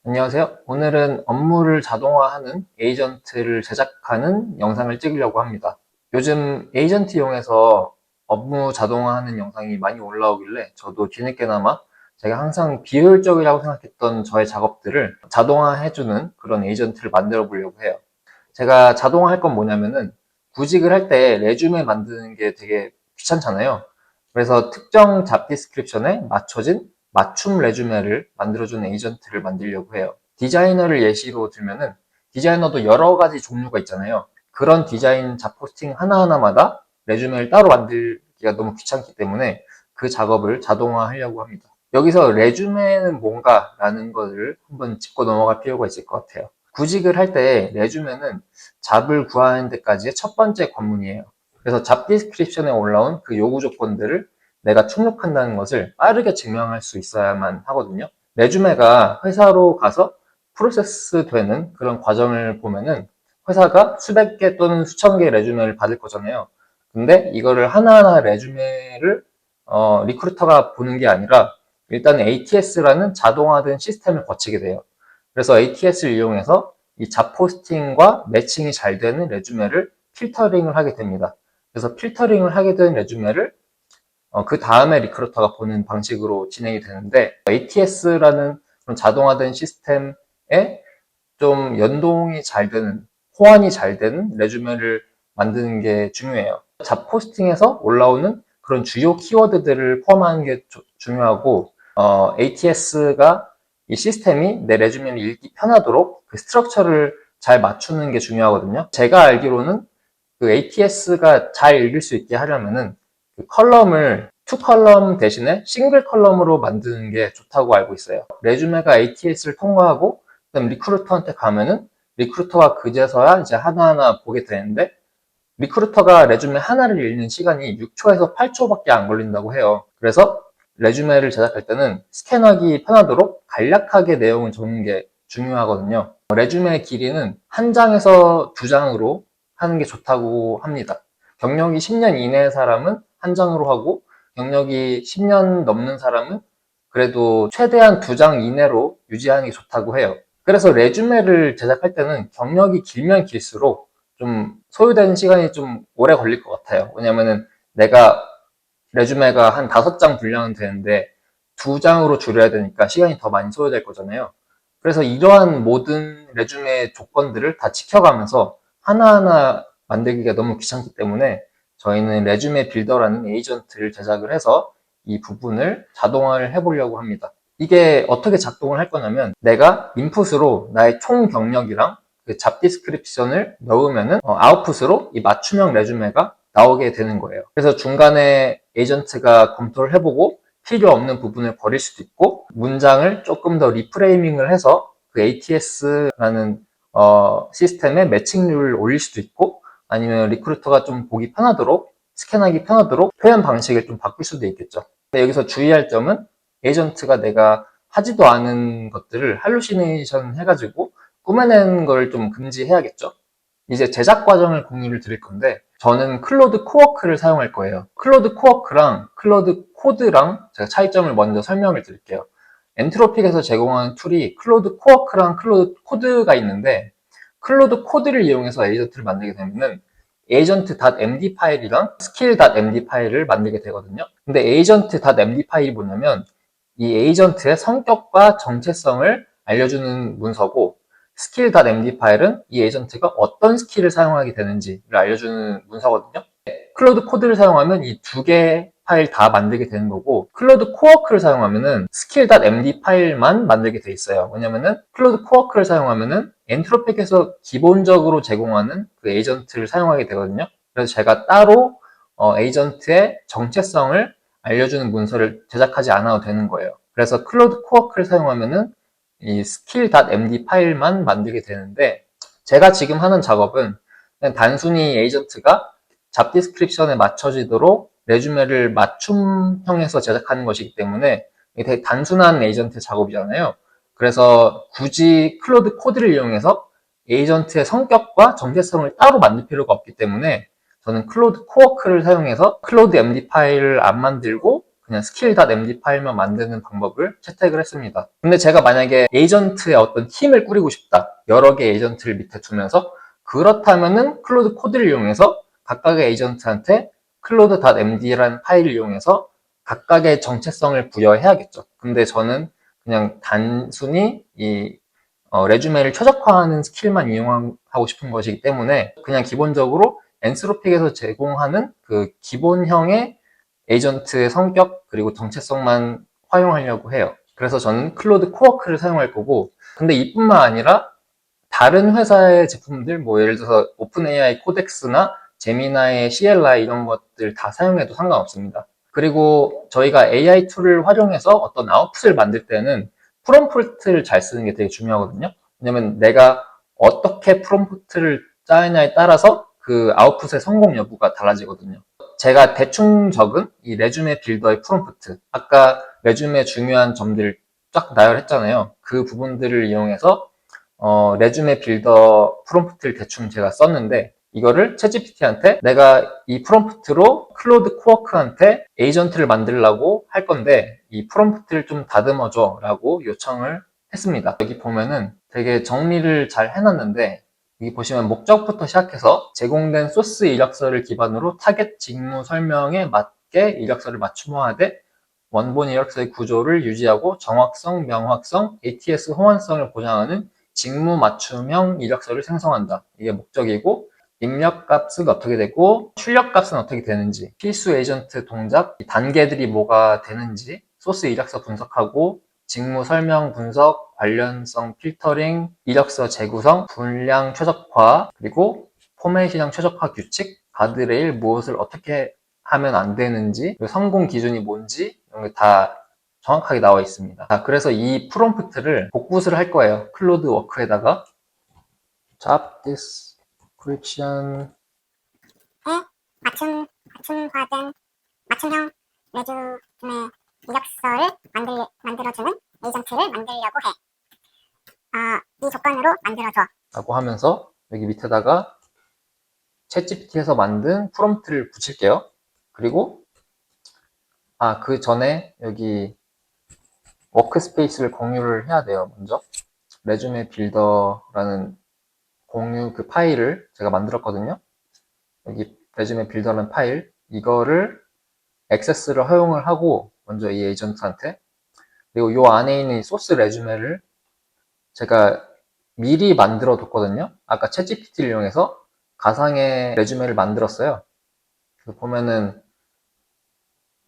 안녕하세요. 오늘은 업무를 자동화하는 에이전트를 제작하는 영상을 찍으려고 합니다. 요즘 에이전트 이용해서 업무 자동화하는 영상이 많이 올라오길래 저도 뒤늦게나마 제가 항상 비효율적이라고 생각했던 저의 작업들을 자동화해주는 그런 에이전트를 만들어 보려고 해요. 제가 자동화할 건 뭐냐면은 구직을 할 때 레주메 만드는 게 되게 귀찮잖아요. 그래서 특정 잡 디스크립션에 맞춰진 맞춤 레주메를 만들어주는 에이전트를 만들려고 해요. 디자이너를 예시로 들면은 디자이너도 여러 가지 종류가 있잖아요. 그런 디자인 잡 포스팅 하나하나마다 레주메를 따로 만들기가 너무 귀찮기 때문에 그 작업을 자동화하려고 합니다. 여기서 레주메는 뭔가라는 것을 한번 짚고 넘어갈 필요가 있을 것 같아요. 구직을 할 때 레주메는 잡을 구하는 데까지의 첫 번째 관문이에요. 그래서 잡 디스크립션에 올라온 그 요구 조건들을 내가 충족한다는 것을 빠르게 증명할 수 있어야만 하거든요. 레주메가 회사로 가서 프로세스 되는 그런 과정을 보면은 회사가 수백 개 또는 수천 개의 레주메를 받을 거잖아요. 근데 이거를 하나하나 레주메를 리크루터가 보는 게 아니라 일단 ATS라는 자동화된 시스템을 거치게 돼요. 그래서 ATS를 이용해서 이 잡 포스팅과 매칭이 잘 되는 레주메를 필터링을 하게 됩니다. 그래서 필터링을 하게 된 레주메를 그 다음에 리크루터가 보는 방식으로 진행이 되는데 ATS라는 그런 자동화된 시스템에 좀 연동이 잘 되는, 호환이 잘 되는 레주메를 만드는 게 중요해요. 잡 포스팅에서 올라오는 그런 주요 키워드들을 포함하는 게 중요하고 ATS가 이 시스템이 내 레주메를 읽기 편하도록 그 스트럭처를 잘 맞추는 게 중요하거든요. 제가 알기로는 그 ATS가 잘 읽을 수 있게 하려면은 그 컬럼을 투 컬럼 대신에 싱글 컬럼으로 만드는 게 좋다고 알고 있어요. 레주메가 ATS를 통과하고 그다음 리크루터한테 가면은 리크루터가 그제서야 이제 하나하나 보게 되는데 리크루터가 레주메 하나를 읽는 시간이 6초에서 8초밖에 안 걸린다고 해요. 그래서 레주메를 제작할 때는 스캔하기 편하도록 간략하게 내용을 적는 게 중요하거든요. 레주메의 길이는 한 장에서 두 장으로 하는 게 좋다고 합니다. 경력이 10년 이내의 사람은 한 장으로 하고 경력이 10년 넘는 사람은 그래도 최대한 두 장 이내로 유지하는 게 좋다고 해요. 그래서 레주메를 제작할 때는 경력이 길면 길수록 좀 소요되는 시간이 좀 오래 걸릴 것 같아요. 왜냐면은 내가 레주메가 한 5장 분량은 되는데 2장으로 줄여야 되니까 시간이 더 많이 소요될 거잖아요. 그래서 이러한 모든 레주메 조건들을 다 지켜가면서 하나하나 만들기가 너무 귀찮기 때문에 저희는 레주메 빌더라는 에이전트를 제작을 해서 이 부분을 자동화를 해보려고 합니다. 이게 어떻게 작동을 할 거냐면 내가 인풋으로 나의 총 경력이랑 그 잡 디스크립션을 넣으면은 아웃풋으로 이 맞춤형 레주메가 나오게 되는 거예요. 그래서 중간에 에이전트가 검토를 해보고 필요 없는 부분을 버릴 수도 있고 문장을 조금 더 리프레이밍을 해서 그 ATS라는 시스템에 매칭률을 올릴 수도 있고 아니면 리크루터가 좀 보기 편하도록 스캔하기 편하도록 표현 방식을 좀 바꿀 수도 있겠죠. 근데 여기서 주의할 점은 에이전트가 내가 하지도 않은 것들을 할루시네이션 해가지고 꾸며낸 걸 좀 금지해야겠죠. 이제 제작 과정을 공유를 드릴 건데 저는 클로드 코워크를 사용할 거예요. 클로드 코워크랑 클로드 코드랑 제가 차이점을 먼저 설명을 드릴게요. 엔트로픽에서 제공하는 툴이 클로드 코워크랑 클로드 코드가 있는데 클로드 코드를 이용해서 에이전트를 만들게 되면은 agent.md 파일이랑 skill.md 파일을 만들게 되거든요. 근데 agent.md 파일이 뭐냐면 이 에이전트의 성격과 정체성을 알려주는 문서고 skill.md 파일은 이 에이전트가 어떤 스킬을 사용하게 되는지를 알려주는 문서거든요. 클로드 코드를 사용하면 이 두 개의 파일 다 만들게 되는 거고 클로드 코워크를 사용하면은 skill.md 파일만 만들게 돼 있어요. 왜냐면은 클로드 코워크를 사용하면은 엔트로픽에서 기본적으로 제공하는 그 에이전트를 사용하게 되거든요. 그래서 제가 따로 에이전트의 정체성을 알려주는 문서를 제작하지 않아도 되는 거예요. 그래서 클로드 코워크를 사용하면은 이 skill.md 파일만 만들게 되는데 제가 지금 하는 작업은 그냥 단순히 에이전트가 잡 디스크립션에 맞춰지도록 레주메를 맞춤형에서 제작하는 것이기 때문에 되게 단순한 에이전트 작업이잖아요. 그래서 굳이 클로드 코드를 이용해서 에이전트의 성격과 정체성을 따로 만들 필요가 없기 때문에 저는 클로드 코워크를 사용해서 클로드 MD 파일을 안 만들고 그냥 skill.md 파일만 만드는 방법을 채택을 했습니다. 근데 제가 만약에 에이전트의 어떤 팀을 꾸리고 싶다. 여러 개의 에이전트를 밑에 두면서 그렇다면은 클로드 코드를 이용해서 각각의 에이전트한테 클로드.md라는 파일을 이용해서 각각의 정체성을 부여해야겠죠. 근데 저는 그냥 단순히 이 레주메를 최적화하는 스킬만 이용하고 싶은 것이기 때문에 그냥 기본적으로 엔스로픽에서 제공하는 그 기본형의 에이전트의 성격 그리고 정체성만 활용하려고 해요. 그래서 저는 클로드 코워크를 사용할 거고, 근데 이뿐만 아니라 다른 회사의 제품들, 뭐 예를 들어서 오픈AI 코덱스나 제미나의 CLI 이런 것들 다 사용해도 상관없습니다. 그리고 저희가 AI 툴을 활용해서 어떤 아웃풋을 만들 때는 프롬프트를 잘 쓰는 게 되게 중요하거든요. 왜냐면 내가 어떻게 프롬프트를 짜느냐에 따라서 그 아웃풋의 성공 여부가 달라지거든요. 제가 대충 적은 이 레주메 빌더의 프롬프트, 아까 레주메 중요한 점들을 쫙 나열했잖아요. 그 부분들을 이용해서 레주메 빌더 프롬프트를 대충 제가 썼는데 이거를 챗GPT한테 내가 이 프롬프트로 클로드 코워크한테 에이전트를 만들려고 할 건데 이 프롬프트를 좀 다듬어줘 라고 요청을 했습니다. 여기 보면은 되게 정리를 잘 해놨는데 여기 보시면 목적부터 시작해서 제공된 소스 이력서를 기반으로 타겟 직무 설명에 맞게 이력서를 맞춤화하되 원본 이력서의 구조를 유지하고 정확성, 명확성, ATS 호환성을 보장하는 직무 맞춤형 이력서를 생성한다. 이게 목적이고 입력 값은 어떻게 되고 출력 값은 어떻게 되는지 필수 에이전트 동작 단계들이 뭐가 되는지 소스 이력서 분석하고 직무 설명 분석, 관련성 필터링, 이력서 재구성, 분량 최적화, 그리고 포맷이랑 최적화 규칙, 가드레일, 무엇을 어떻게 하면 안 되는지, 성공 기준이 뭔지 이런 게 다 정확하게 나와 있습니다. 그래서 이 프롬프트를 복붙을 할 거예요. 클로드 워크에다가 job description 맞춤화된 맞춤형 레주메 이력서를 만들어주는 에이전트를 만들려고 해. 이 조건으로 만들어줘. 라고 하면서 여기 밑에다가 챗GPT에서 만든 프롬프트를 붙일게요. 그리고 그 전에 여기 워크스페이스를 공유를 해야 돼요. 먼저 레주메 빌더라는 공유 그 파일을 제가 만들었거든요. 여기 레주메 빌더라는 파일 이거를 액세스를 허용을 하고 먼저 이 에이전트한테, 그리고 이 안에 있는 이 소스 레주메를 제가 미리 만들어 뒀거든요. 아까 챗GPT를 이용해서 가상의 레주메를 만들었어요. 보면은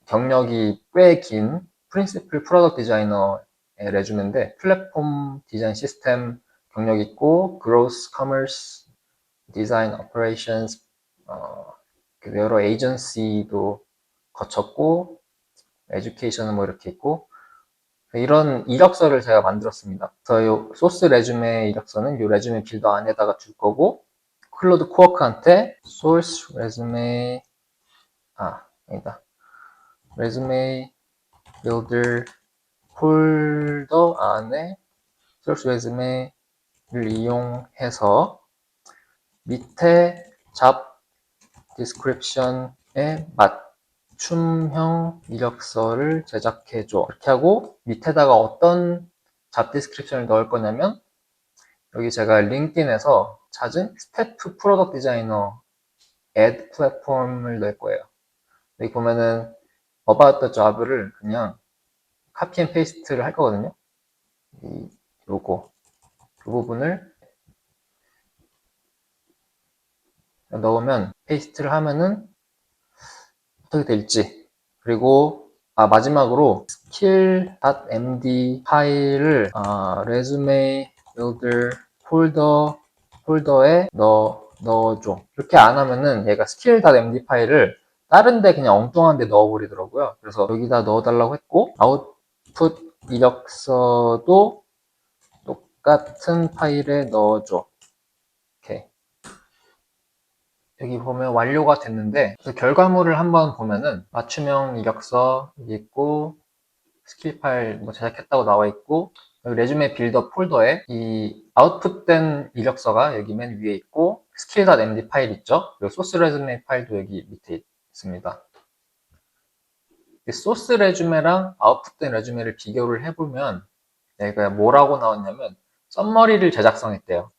경력이 꽤 긴 프린시플 프로덕트 디자이너의 레주메인데 플랫폼 디자인 시스템 경력 있고 그로스 커머스 디자인 오퍼레이션스 여러 에이전시도 거쳤고 에듀케이션은 뭐 이렇게 있고 이런 이력서를 제가 만들었습니다. 그래서 이 소스 레주메 이력서는 이 레주메 빌더 안에다가 줄 거고 클로드 코워크한테 소스 레주메 아니다 레주메 빌더 폴더 안에 소스 레주메를 이용해서 밑에 잡 디스크립션에 맞춤형 이력서를 제작해줘. 이렇게 하고 밑에다가 어떤 잡 디스크립션을 넣을 거냐면 여기 제가 링크인에서 찾은 스태프 프로덕트 디자이너 애드 플랫폼을 넣을 거예요. 여기 보면은 about the job를 그냥 카피 앤 페이스트를 할 거거든요. 요거 그 부분을 넣으면 페이스트를 하면은 어떻게 될지, 그리고 마지막으로 skill.md 파일을 resume builder 폴더에 넣어줘. 이렇게 안 하면은 얘가 skill.md 파일을 다른 데 그냥 엉뚱한 데 넣어버리더라고요. 그래서 여기다 넣어달라고 했고 아웃풋 이력서도 똑같은 파일에 넣어줘. 이렇게 여기 보면 완료가 됐는데 결과물을 한번 보면은 맞춤형 이력서 여기 있고 스킬 파일 뭐 제작했다고 나와 있고 여기 레주메 빌더 폴더에 이 아웃풋된 이력서가 여기 맨 위에 있고 skill.md 파일 있죠. 그리고 소스 레주메 파일도 여기 밑에 있습니다. 소스 레주메랑 아웃풋된 레주메를 비교를 해보면 내가 뭐라고 나왔냐면 썸머리를 제작성했대요.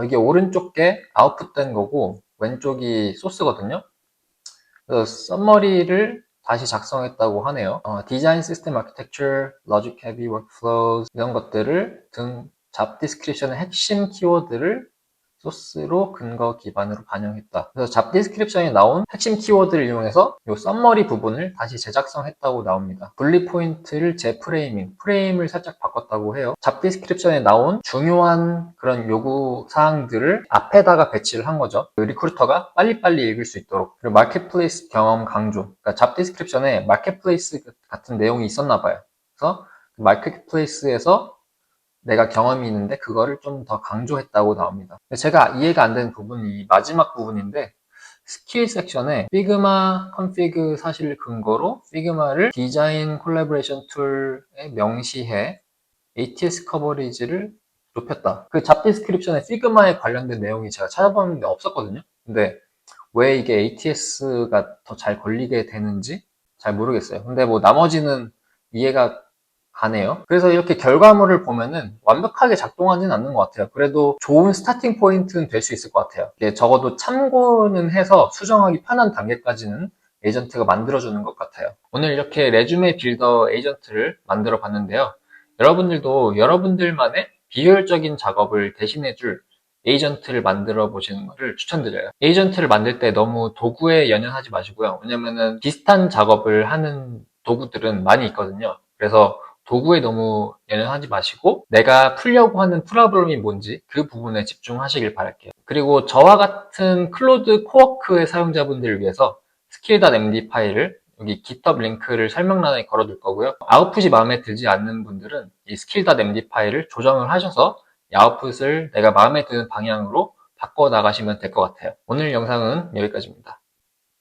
이게 오른쪽 게 아웃풋된 거고 왼쪽이 소스거든요. 그래서 썸머리를 다시 작성했다고 하네요. 디자인 시스템 아키텍처, 로직 헤비 워크플로우 이런 것들을 등 잡 디스크립션의 핵심 키워드를 소스로 근거 기반으로 반영했다. 그래서 잡 디스크립션에 나온 핵심 키워드를 이용해서 이 썸머리 부분을 다시 재작성했다고 나옵니다. 분리 포인트를 재프레이밍, 프레임을 살짝 바꿨다고 해요. 잡 디스크립션에 나온 중요한 그런 요구 사항들을 앞에다가 배치를 한 거죠. 그 리크루터가 빨리빨리 읽을 수 있도록. 그리고 마켓플레이스 경험 강조. 그러니까 잡 디스크립션에 마켓플레이스 같은 내용이 있었나 봐요. 그래서 마켓플레이스에서 내가 경험이 있는데 그거를 좀 더 강조했다고 나옵니다. 제가 이해가 안 되는 부분이 마지막 부분인데 스킬 섹션에 피그마 컨피그 사실 근거로 피그마를 디자인 콜라보레이션 툴에 명시해 ATS 커버리지를 높였다. 그 잡 디스크립션에 피그마에 관련된 내용이 제가 찾아봤는데 없었거든요. 근데 왜 이게 ATS가 더 잘 걸리게 되는지 잘 모르겠어요. 근데 뭐 나머지는 이해가 가네요. 그래서 이렇게 결과물을 보면은 완벽하게 작동하지는 않는 것 같아요. 그래도 좋은 스타팅 포인트는 될 수 있을 것 같아요. 이게 적어도 참고는 해서 수정하기 편한 단계까지는 에이전트가 만들어주는 것 같아요. 오늘 이렇게 레주메 빌더 에이전트를 만들어 봤는데요. 여러분들도 여러분들만의 비효율적인 작업을 대신해줄 에이전트를 만들어 보시는 것을 추천드려요. 에이전트를 만들 때 너무 도구에 연연하지 마시고요. 왜냐면은 비슷한 작업을 하는 도구들은 많이 있거든요. 그래서 도구에 너무 연연하지 마시고 내가 풀려고 하는 프로블럼이 뭔지 그 부분에 집중하시길 바랄게요. 그리고 저와 같은 클로드 코워크의 사용자분들을 위해서 skill.md 파일을 여기 GitHub 링크를 설명란에 걸어둘 거고요. 아웃풋이 마음에 들지 않는 분들은 이 skill.md 파일을 조정을 하셔서 이 아웃풋을 내가 마음에 드는 방향으로 바꿔 나가시면 될 것 같아요. 오늘 영상은 여기까지입니다.